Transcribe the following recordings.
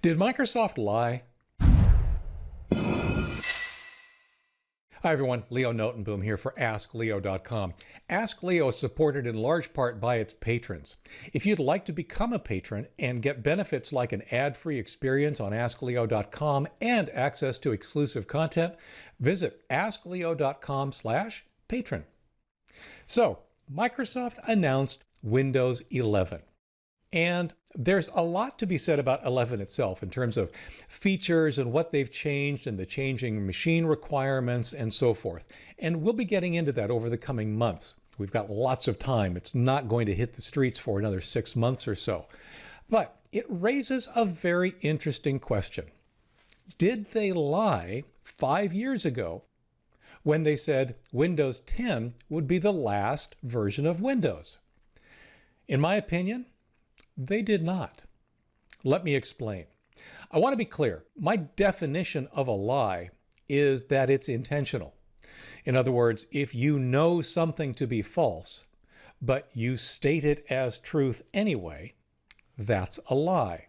Did Microsoft lie? Hi everyone, Leo Notenboom here for askleo.com. Ask Leo is supported in large part by its patrons. If you'd like to become a patron and get benefits like an ad-free experience on askleo.com and access to exclusive content, visit askleo.com/patron. So, Microsoft announced Windows 11. And there's a lot to be said about 11 itself in terms of features and what they've changed and the changing machine requirements and so forth. And we'll be getting into that over the coming months. We've got lots of time. It's not going to hit the streets for another 6 months or so. But it raises a very interesting question. Did they lie 5 years ago when they said Windows 10 would be the last version of Windows? In my opinion, they did not. Let me explain. I want to be clear. My definition of a lie is that it's intentional. In other words, if you know something to be false, but you state it as truth anyway, that's a lie.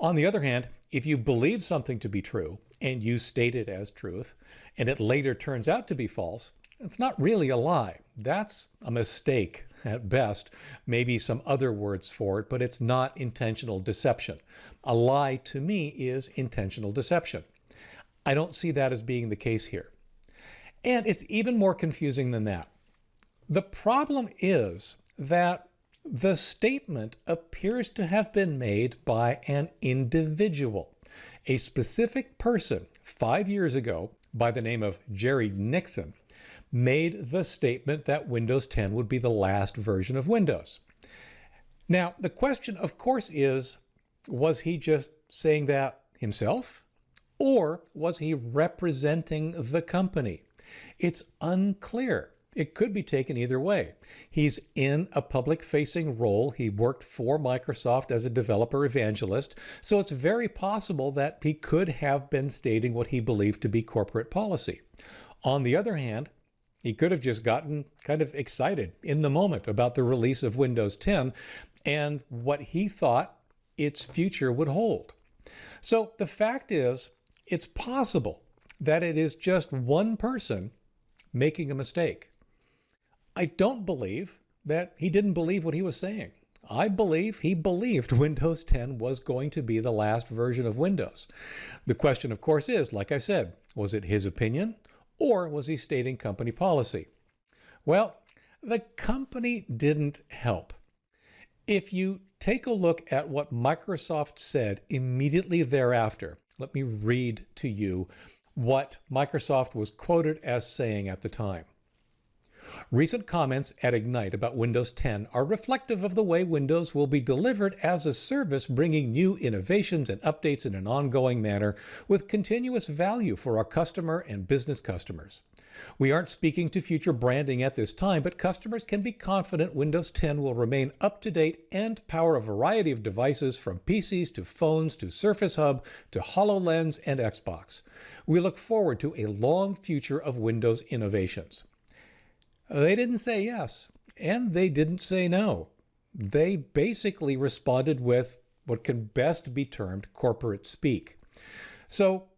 On the other hand, if you believe something to be true and you state it as truth, and it later turns out to be false, it's not really a lie. That's a mistake at best, maybe some other words for it, but it's not intentional deception. A lie to me is intentional deception. I don't see that as being the case here. And it's even more confusing than that. The problem is that the statement appears to have been made by an individual, a specific person 5 years ago by the name of Jerry Nixon made the statement that Windows 10 would be the last version of Windows. Now, the question, of course, is, was he just saying that himself? Or was he representing the company? It's unclear. It could be taken either way. He's in a public-facing role. He worked for Microsoft as a developer evangelist, so it's very possible that he could have been stating what he believed to be corporate policy. On the other hand, he could have just gotten kind of excited in the moment about the release of Windows 10 and what he thought its future would hold. So the fact is, it's possible that it is just one person making a mistake. I don't believe that he didn't believe what he was saying. I believe he believed Windows 10 was going to be the last version of Windows. The question, of course, is, like I said, was it his opinion? Or was he stating company policy? Well, the company didn't help. If you take a look at what Microsoft said immediately thereafter, let me read to you what Microsoft was quoted as saying at the time. Recent comments at Ignite about Windows 10 are reflective of the way Windows will be delivered as a service, bringing new innovations and updates in an ongoing manner with continuous value for our customer and business customers. We aren't speaking to future branding at this time, but customers can be confident Windows 10 will remain up to date and power a variety of devices from PCs to phones to Surface Hub to HoloLens and Xbox. We look forward to a long future of Windows innovations. They didn't say yes, and they didn't say no. They basically responded with what can best be termed corporate speak. So,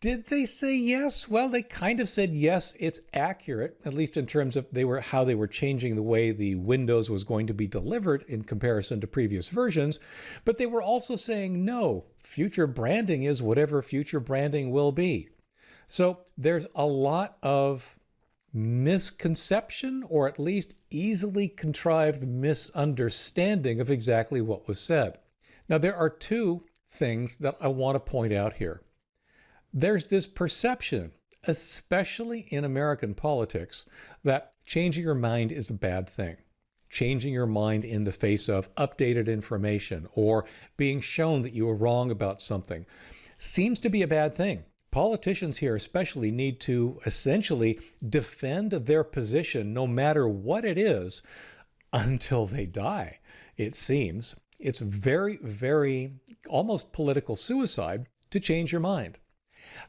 did they say yes? Well, they kind of said yes, it's accurate, at least in terms of how they were changing the way the Windows was going to be delivered in comparison to previous versions, but they were also saying no, future branding is whatever future branding will be. So there's a lot of misconception, or at least easily contrived misunderstanding of exactly what was said. Now, there are two things that I want to point out here. There's this perception, especially in American politics, that changing your mind is a bad thing. Changing your mind in the face of updated information or being shown that you were wrong about something seems to be a bad thing. Politicians here especially need to essentially defend their position no matter what it is until they die, it seems. It's very, very almost political suicide to change your mind.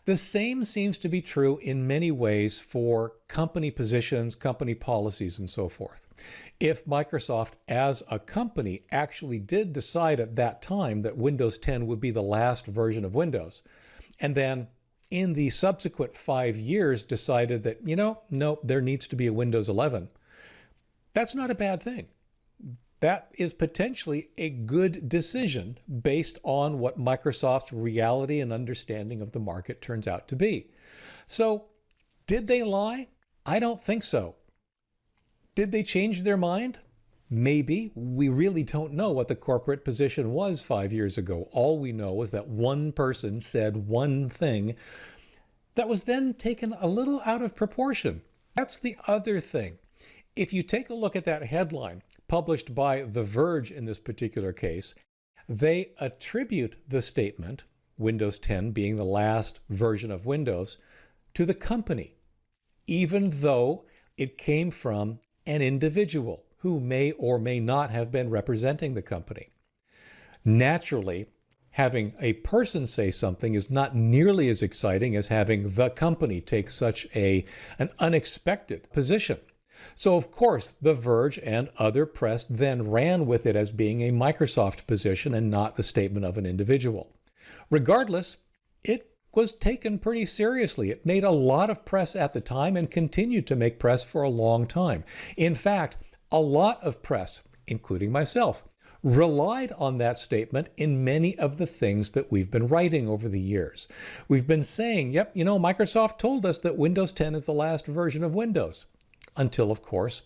The same seems to be true in many ways for company positions, company policies, and so forth. If Microsoft as a company actually did decide at that time that Windows 10 would be the last version of Windows, and then in the subsequent 5 years decided that, no, there needs to be a Windows 11, that's not a bad thing. That is potentially a good decision based on what Microsoft's reality and understanding of the market turns out to be. So, did they lie? I don't think so. Did they change their mind? Maybe. We really don't know what the corporate position was 5 years ago. All we know is that one person said one thing that was then taken a little out of proportion. That's the other thing. If you take a look at that headline published by The Verge in this particular case, they attribute the statement, Windows 10 being the last version of Windows, to the company, even though it came from an individual who may or may not have been representing the company. Naturally, having a person say something is not nearly as exciting as having the company take such an unexpected position. So, of course, The Verge and other press then ran with it as being a Microsoft position and not the statement of an individual. Regardless, it was taken pretty seriously. It made a lot of press at the time and continued to make press for a long time. In fact, a lot of press, including myself, relied on that statement in many of the things that we've been writing over the years. We've been saying, yep, Microsoft told us that Windows 10 is the last version of Windows. Until, of course,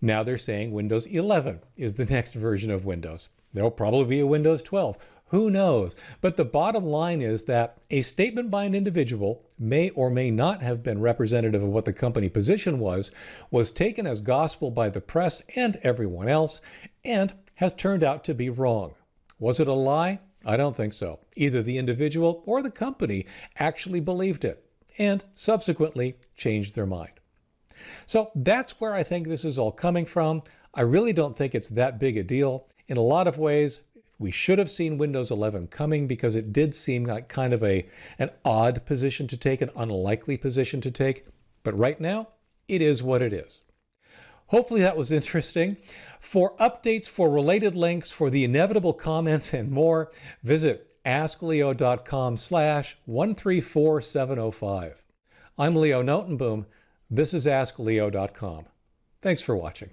now they're saying Windows 11 is the next version of Windows. There'll probably be a Windows 12. Who knows? But the bottom line is that a statement by an individual may or may not have been representative of what the company position was taken as gospel by the press and everyone else, and has turned out to be wrong. Was it a lie? I don't think so. Either the individual or the company actually believed it, and subsequently changed their mind. So that's where I think this is all coming from. I really don't think it's that big a deal. In a lot of ways, we should have seen Windows 11 coming because it did seem like kind of an odd position to take, an unlikely position to take. But right now, it is what it is. Hopefully that was interesting. For updates, for related links, for the inevitable comments and more, visit askleo.com/134705. I'm Leo Notenboom. This is askleo.com. Thanks for watching.